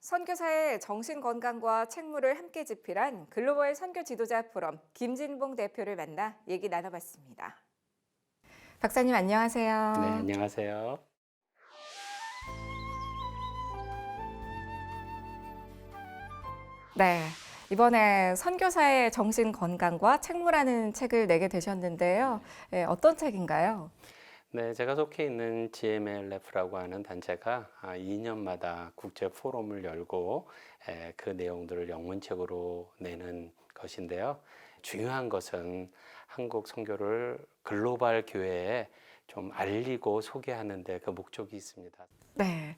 선교사의 정신건강과 책무를 함께 집필한 글로벌 선교 지도자 포럼 김진봉 대표를 만나 얘기 나눠봤습니다. 박사님 네, 안녕하세요. 안녕하세요. 네, 이번에 선교사의 정신건강과 책무라는 책을 내게 되셨는데요. 어떤 책인가요? 네, 제가 속해 있는 GMLF라고 하는 단체가 2년마다 국제 포럼을 열고 그 내용들을 영문책으로 내는 것인데요. 중요한 것은 한국 선교를 글로벌 교회에 좀 알리고 소개하는 데 그 목적이 있습니다. 네,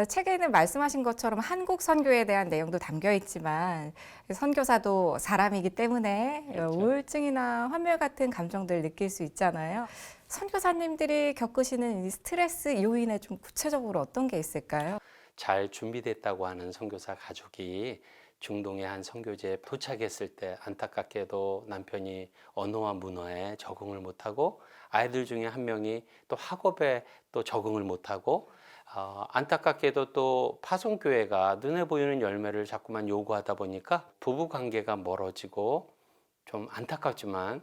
책에는 말씀하신 것처럼 한국 선교에 대한 내용도 담겨 있지만 선교사도 사람이기 때문에 그렇죠. 우울증이나 환멸 같은 감정들 느낄 수 있잖아요. 선교사님들이 겪으시는 이 스트레스 요인에 좀 구체적으로 어떤 게 있을까요? 잘 준비됐다고 하는 선교사 가족이 중동의 한 선교지에 도착했을 때 안타깝게도 남편이 언어와 문화에 적응을 못하고 아이들 중에 한 명이 또 학업에 또 적응을 못하고 안타깝게도 또 파송교회가 눈에 보이는 열매를 자꾸만 요구하다 보니까 부부 관계가 멀어지고 좀 안타깝지만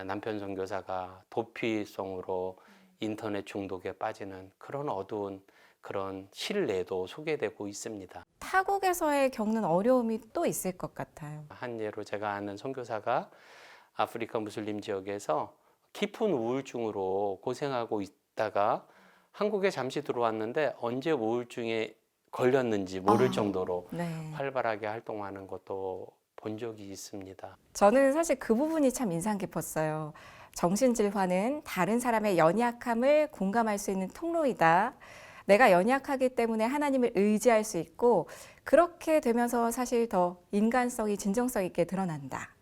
남편 선교사가 도피성으로 인터넷 중독에 빠지는 그런 어두운 그런 실내도 소개되고 있습니다. 타국에서의 겪는 어려움이 또 있을 것 같아요. 한 예로 제가 아는 선교사가 아프리카 무슬림 지역에서 깊은 우울증으로 고생하고 있다가 한국에 잠시 들어왔는데 언제 우울증에 걸렸는지 모를 정도로 네. 활발하게 활동하는 것도 본 적이 있습니다. 저는 사실 그 부분이 참 인상 깊었어요. 정신질환은 다른 사람의 연약함을 공감할 수 있는 통로이다. 내가 연약하기 때문에 하나님을 의지할 수 있고, 그렇게 되면서 사실 더 인간성이 진정성 있게 드러난다.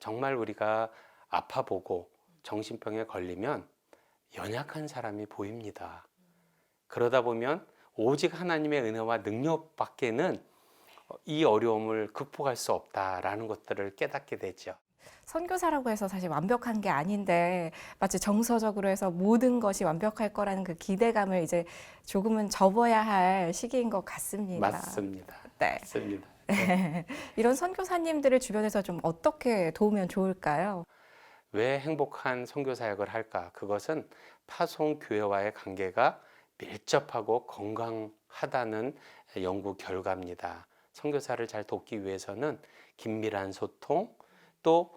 정말 우리가 아파보고 정신병에 걸리면 연약한 사람이 보입니다. 그러다 보면 오직 하나님의 은혜와 능력밖에는 이 어려움을 극복할 수 없다라는 것들을 깨닫게 되죠. 선교사라고 해서 사실 완벽한 게 아닌데, 마치 정서적으로 해서 모든 것이 완벽할 거라는 그 기대감을 이제 조금은 접어야 할 시기인 것 같습니다. 맞습니다. 네. 맞습니다. 네. 이런 선교사님들을 주변에서 좀 어떻게 도우면 좋을까요? 왜 행복한 선교 사역을 할까? 그것은 파송 교회와의 관계가 밀접하고 건강하다는 연구 결과입니다. 선교사를 잘 돕기 위해서는 긴밀한 소통, 또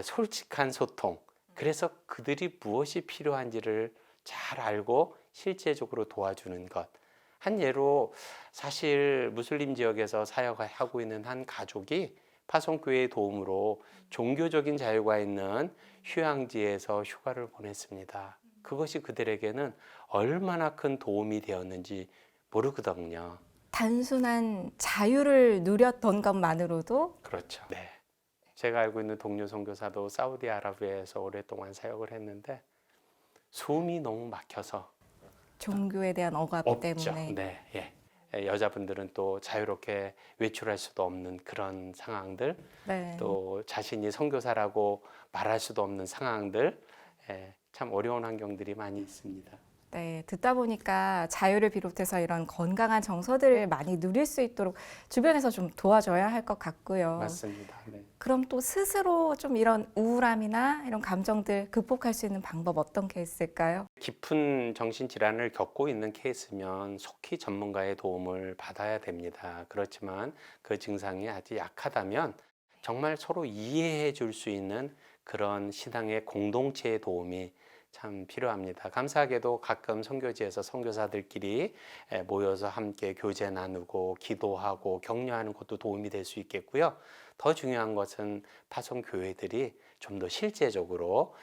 솔직한 소통. 그래서 그들이 무엇이 필요한지를 잘 알고 실제적으로 도와주는 것. 한 예로 사실 무슬림 지역에서 사역하고 있는 한 가족이 파송교회의 도움으로 종교적인 자유가 있는 휴양지에서 휴가를 보냈습니다. 그것이 그들에게는 얼마나 큰 도움이 되었는지 모르거든요. 단순한 자유를 누렸던 것만으로도 그렇죠. 네. 제가 알고 있는 동료 선교사도 사우디아라비아에서 오랫동안 사역을 했는데 숨이 너무 막혀서 종교에 대한 억압 없죠. 때문에 네, 예. 여자분들은 또 자유롭게 외출할 수도 없는 그런 상황들, 네. 또 자신이 선교사라고 말할 수도 없는 상황들, 참 어려운 환경들이 많이 있습니다. 네, 듣다 보니까 자유를 비롯해서 이런 건강한 정서들을 많이 누릴 수 있도록 주변에서 좀 도와줘야 할 것 같고요. 맞습니다. 네. 그럼 또 스스로 좀 이런 우울함이나 이런 감정들 극복할 수 있는 방법 어떤 게 있을까요? 깊은 정신질환을 겪고 있는 케이스면 속히 전문가의 도움을 받아야 됩니다. 그렇지만 그 증상이 아주 약하다면 정말 서로 이해해 줄 수 있는 그런 신앙의 공동체의 도움이 참 필요합니다. 감사하게도 가끔 선교지에서 선교사들끼리 모여서 함께 교제 나누고 기도하고 격려하는 것도 도움이 될 수 있겠고요. 더 중요한 것은 파송 교회들이 좀 더 실제적으로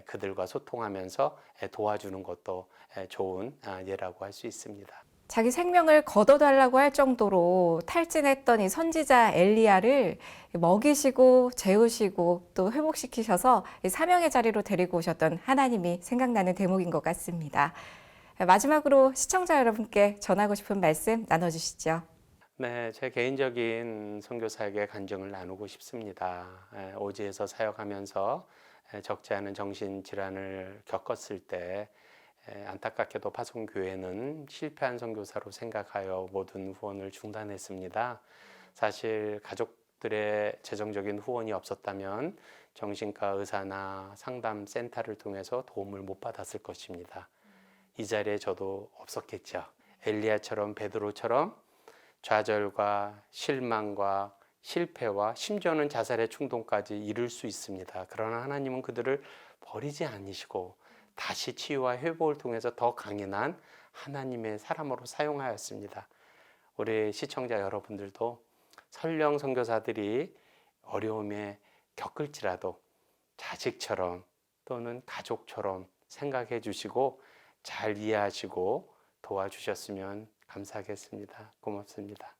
그들과 소통하면서 도와주는 것도 좋은 예라고 할 수 있습니다. 자기 생명을 거둬달라고 할 정도로 탈진했던 이 선지자 엘리야를 먹이시고 재우시고 또 회복시키셔서 이 사명의 자리로 데리고 오셨던 하나님이 생각나는 대목인 것 같습니다. 마지막으로 시청자 여러분께 전하고 싶은 말씀 나눠주시죠. 네, 제 개인적인 선교사에게 간증을 나누고 싶습니다. 오지에서 사역하면서 적지 않은 정신질환을 겪었을 때 안타깝게도 파송교회는 실패한 선교사로 생각하여 모든 후원을 중단했습니다. 사실 가족들의 재정적인 후원이 없었다면 정신과 의사나 상담 센터를 통해서 도움을 못 받았을 것입니다. 이 자리에 저도 없었겠죠. 엘리야처럼 베드로처럼 좌절과 실망과 실패와 심지어는 자살의 충동까지 이룰 수 있습니다. 그러나 하나님은 그들을 버리지 않으시고 다시 치유와 회복을 통해서 더 강인한 하나님의 사람으로 사용하였습니다. 우리 시청자 여러분들도 설령 선교사들이 어려움에 겪을지라도 자식처럼 또는 가족처럼 생각해 주시고 잘 이해하시고 도와주셨으면 감사하겠습니다. 고맙습니다.